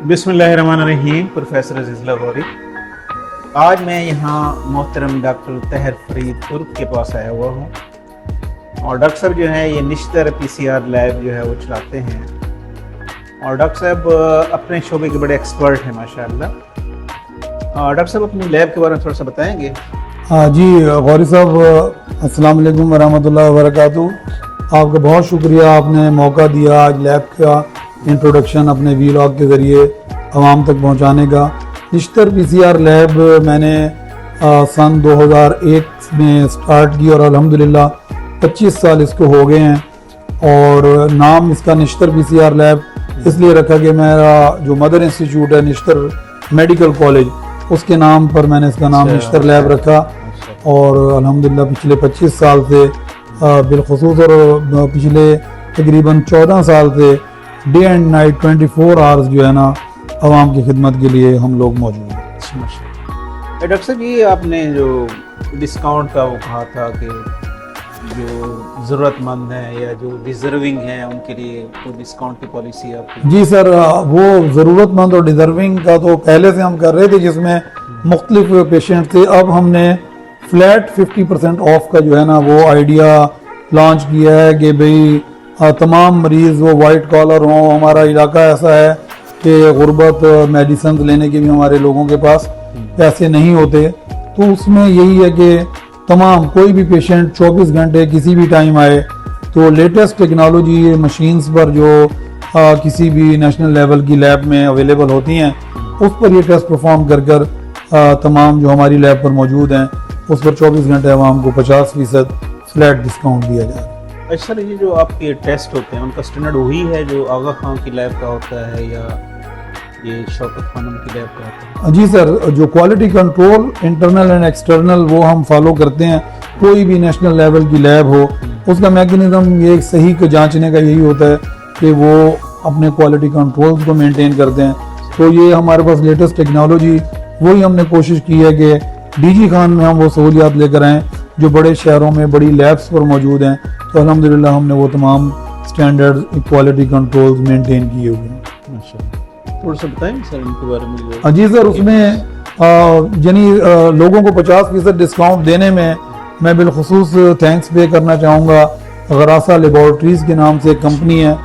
बिस्मिल्लाहिर्रहमानिर्रहीम। प्रोफेसर अजीज़ लाहौरी। आज मैं यहाँ मोहतरम डॉक्टर तहर फरीद तुर्क के पास आया हुआ हूँ और डॉक्टर साहब जो है ये निश्तर PCR लैब जो है वो चलाते हैं और डॉक्टर साहब अपने शोबे के बड़े एक्सपर्ट हैं माशाअल्लाह। डॉक्टर साहब अपनी लैब के बारे में थोड़ा सा बताएंगे? जी गौरी साहब, अस्सलाम वालेकुम वरहमतुल्लाहि वबरकातुहू। आपका बहुत शुक्रिया, आपने मौका दिया आज लैब का इंट्रोडक्शन अपने वीलॉग के ज़रिए आवाम तक पहुंचाने का। निश्तर PCR लैब मैंने सन 2001 में स्टार्ट की और अल्हम्दुलिल्लाह 25 साल इसको हो गए हैं। और नाम इसका निश्तर PCR लैब इसलिए रखा कि मेरा जो मदर इंस्टीट्यूट है निश्तर मेडिकल कॉलेज, उसके नाम पर मैंने इसका नाम निश्तर लैब रखा। और अल्हम्दुलिल्लाह पिछले 25 साल से बिलखुसूस और पिछले तकरीबन 14 साल से डे एंड नाइट 24 आवर्स जो है ना आवाम की खिदमत के लिए हम लोग मौजूद हैं। डॉक्टर साहब ये आपने जो डिस्काउंट का वो कहा था कि जो ज़रूरतमंद हैं या जो डिज़र्विंग हैं उनके लिए कोई डिस्काउंट की पॉलिसी आपकी? जी सर, वो ज़रूरतमंद और डिज़र्विंग का तो पहले से हम कर रहे थे, जिसमें मुख्तलिफ पेशेंट थे। अब हमने फ्लैट 50% ऑफ का जो है ना वो आइडिया लॉन्च किया है कि भाई तमाम मरीज़ वो वाइट कॉलर हों। हमारा इलाका ऐसा है कि गुर्बत मेडिसिन लेने के भी हमारे लोगों के पास पैसे नहीं होते, तो उसमें यही है कि तमाम कोई भी पेशेंट 24 घंटे किसी भी टाइम आए तो लेटेस्ट टेक्नोलॉजी मशीन्स पर जो किसी भी नेशनल लेवल की लैब में अवेलेबल होती हैं उस पर ये टेस्ट परफॉर्म कर तमाम जो हमारी लैब पर मौजूद हैं उस पर 24 घंटे आवाम को 50% फ्लैट डिस्काउंट दिया जाए। अच्छा सर, ये जो आपके टेस्ट होते हैं उनका स्टैंडर्ड वही है जो आगा खान की लैब का होता है या ये शौकत खानम की लैब का होता है? जी सर, जो quality control internal and external वो हम फॉलो करते हैं। कोई भी नेशनल लेवल की लैब हो उसका मैकेनिज्म ये सही को जांचने का यही होता है कि वो अपने क्वालिटी कंट्रोल्स को मेंटेन करते हैं। तो ये हमारे पास लेटेस्ट टेक्नोलॉजी वही हमने कोशिश की है कि DG खान में हम वो सहूलियात लेकर आएँ जो बड़े शहरों में बड़ी लैब्स पर मौजूद हैं। तो अल्हम्दुलिल्लाह हमने वो तमाम स्टैंडर्ड क्वालिटी कंट्रोल्स मेंटेन किए हुए हैं। थोड़ा सा बताएंगे सर इनके बारे में? जी सर, उसमें यानी लोगों को 50% डिस्काउंट देने में मैं बिलखुसूस थैंक्स पे करना चाहूँगा गरासा लेबॉर्ट्रीज़ के नाम से एक कंपनी है।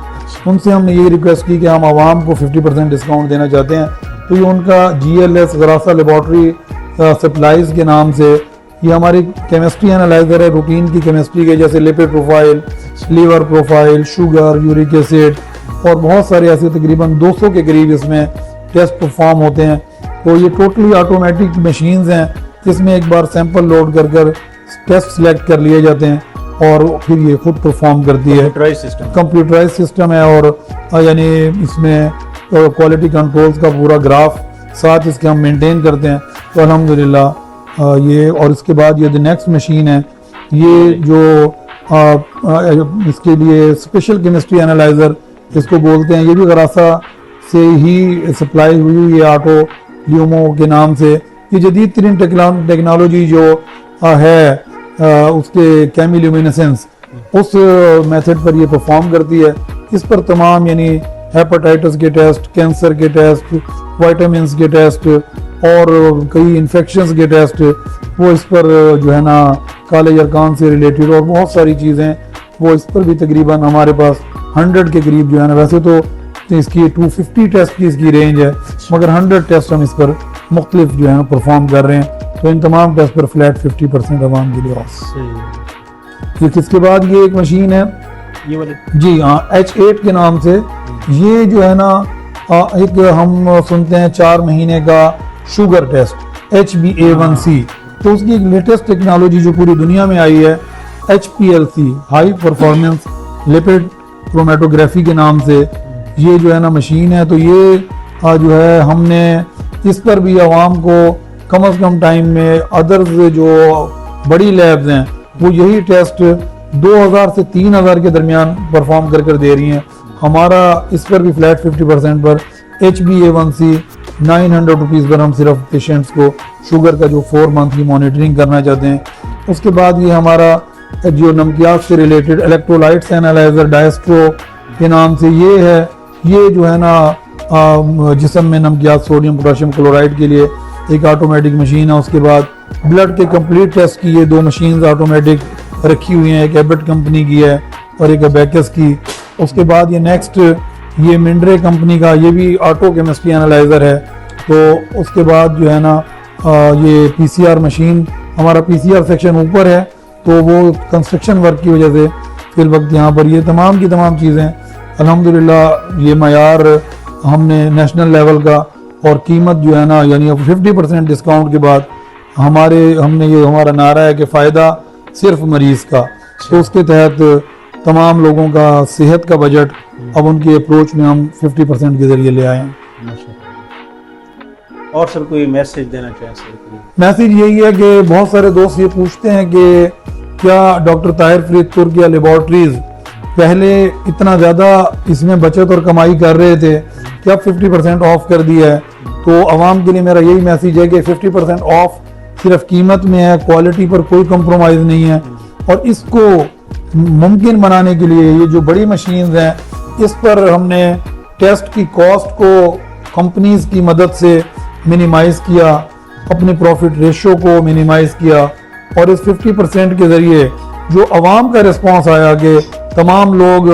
उनसे हमने ये रिक्वेस्ट की कि हम आवाम को 50% डिस्काउंट देना चाहते हैं। तो ये उनका GLS गरासा लेबॉर्ट्री सप्लाईज़ के नाम से ये हमारी केमिस्ट्री एनालाइजर है, रूटीन की केमिस्ट्री के जैसे lipid profile, liver profile, sugar, uric acid और बहुत सारे ऐसे तकरीबन 200 के करीब इसमें टेस्ट परफॉर्म होते हैं। तो ये टोटली ऑटोमेटिक मशीन्स हैं जिसमें एक बार सैंपल लोड कर टेस्ट सेलेक्ट कर लिए जाते हैं और फिर ये खुद परफॉर्म करती है। कंप्यूटराइज सिस्टम है और यानी इसमें क्वालिटी कंट्रोल्स का पूरा ग्राफ साथ इसके हम मेंटेन करते हैं। तो अल्हम्दुलिल्लाह ये और इसके बाद ये जो नेक्स्ट मशीन है ये जो इसके लिए स्पेशल केमिस्ट्री एनालाइजर इसको बोलते हैं, ये भी गरासा से ही सप्लाई हुई ये ऑटो ल्यूमो के नाम से। ये जदीद तरीन टेक्नोलॉजी जो है उसके केमिल्यूमिनेसेंस उस मेथड पर ये परफॉर्म करती है। इस पर तमाम यानी हेपेटाइटिस के टेस्ट, कैंसर के टेस्ट, विटामिन्स के टेस्ट और कई इन्फेक्शंस के टेस्ट वो इस पर जो है ना काले यरकान से रिलेटेड और बहुत सारी चीज़ें वो इस पर भी तकरीबन हमारे पास 100 के करीब जो है ना, वैसे तो इसकी 250 टेस्ट की इसकी रेंज है मगर 100 टेस्ट हम इस पर मुख्तलिफ जो है ना परफॉर्म कर रहे हैं। तो इन तमाम टेस्ट पर फ्लैट 50% आवाम के लिए ऑफ। ये किसके बाद ये एक मशीन है ये वाली? जी हाँ, H8 के नाम से। ये जो है ना एक हम सुनते हैं 4 महीने का शुगर टेस्ट HbA1c, तो उसकी एक लेटेस्ट टेक्नोलॉजी जो पूरी दुनिया में आई है HPLC high performance lipid chromatography के नाम से ये जो है ना मशीन है। तो ये जो है हमने इस पर भी आवाम को कम से कम टाइम में अदर्स जो बड़ी लैब्स हैं वो यही टेस्ट 2000 से 3000 के दरमियान परफॉर्म कर दे रही हैं। हमारा इस पर भी फ्लैट 50% पर HbA1c 900 रुपीज़ पर हम सिर्फ पेशेंट्स को शुगर का जो 4 मंथ की मॉनिटरिंग करना चाहते हैं। उसके बाद ये हमारा जो नमकियात से रिलेटेड इलेक्ट्रोलाइट्स एनालाइजर डायस्ट्रो के नाम से ये है। ये जो है ना जिस्म में नमकियात सोडियम पोटाशियम क्लोराइड के लिए एक ऑटोमेटिक मशीन है। उसके बाद ब्लड के कंप्लीट टेस्ट की ये 2 मशीन ऑटोमेटिक रखी हुई हैं, एक एबट कंपनी की है और एक अबैकस की। उसके बाद ये नेक्स्ट ये मिंड्रे कंपनी का ये भी ऑटो केमिस्ट्री एनालाइज़र है। तो उसके बाद जो है ना ये PCR मशीन, हमारा PCR सेक्शन ऊपर है तो वो कंस्ट्रक्शन वर्क की वजह से फिल वक्त यहाँ पर ये तमाम की तमाम चीज़ें अल्हम्दुलिल्लाह ये मयार हमने नेशनल लेवल का और कीमत जो है ना यानी 50% डिस्काउंट के बाद हमने ये हमारा नारा है कि फ़ायदा सिर्फ मरीज़ का। तो उसके तहत तमाम लोगों का सेहत का बजट अब उनकी अप्रोच में हम 50% के ज़रिए ले आए हैं। और सर कोई मैसेज देना चाहें सर? मैसेज यही है कि बहुत सारे दोस्त ये पूछते हैं कि क्या डॉक्टर ताहिर फरीद तुर्क या लेबॉर्ट्रीज़ पहले इतना ज़्यादा इसमें बचत और कमाई कर रहे थे कि अब 50% ऑफ कर दिया है। तो आवाम के लिए मेरा यही मैसेज है कि 50% ऑफ सिर्फ कीमत में है, क्वालिटी पर कोई कंप्रोमाइज़ नहीं है। और इसको मुमकिन बनाने के लिए ये जो बड़ी मशीन्स हैं इस पर हमने टेस्ट की कॉस्ट को कंपनीज की मदद से मिनिमाइज़ किया, अपने प्रॉफिट रेशो को मिनिमाइज़ किया और इस 50% के ज़रिए जो आवाम का रिस्पांस आया कि तमाम लोग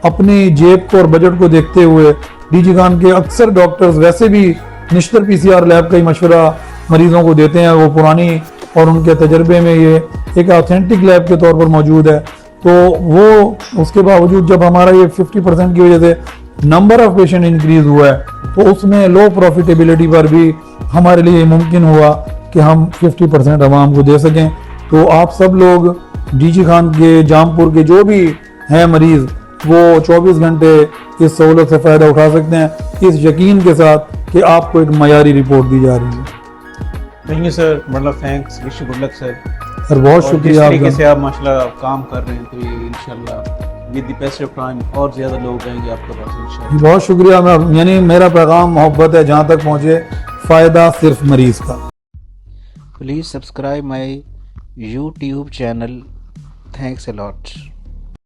अपनी जेब को और बजट को देखते हुए डीजी खान के अक्सर डॉक्टर्स वैसे भी निश्तर PCR लैब का ही मशवरा मरीज़ों को देते हैं, वो पुरानी और उनके तजर्बे में ये एक ऑथेंटिक लैब के तौर पर मौजूद है। तो वो उसके बावजूद जब हमारा ये 50% की वजह से नंबर ऑफ पेशेंट इंक्रीज हुआ है तो उसमें लो प्रॉफिटेबिलिटी पर भी हमारे लिए मुमकिन हुआ कि हम 50% आवाम को दे सकें। तो आप सब लोग डीजी खान के जामपुर के जो भी हैं मरीज़ वो 24 घंटे इस सहूलत से फ़ायदा उठा सकते हैं इस यकीन के साथ कि आपको एक मयारी रिपोर्ट दी जा रही है। थैंक यू सर, मतलब thanks, wish you good luck sir. Sir बहुत शुक्रिया तरीके आपका। से आप माशाल्लाह आप काम कर रहे हैं तो ये इंशाल्लाह with the best of time और ज़्यादा लोग आएंगे आपके पास इंशाल्लाह। बहुत शुक्रिया। यानी मेरा पैगाम मोहब्बत है, जहाँ तक पहुँचे फ़ायदा सिर्फ मरीज़ का। Please subscribe my YouTube channel. Thanks a lot.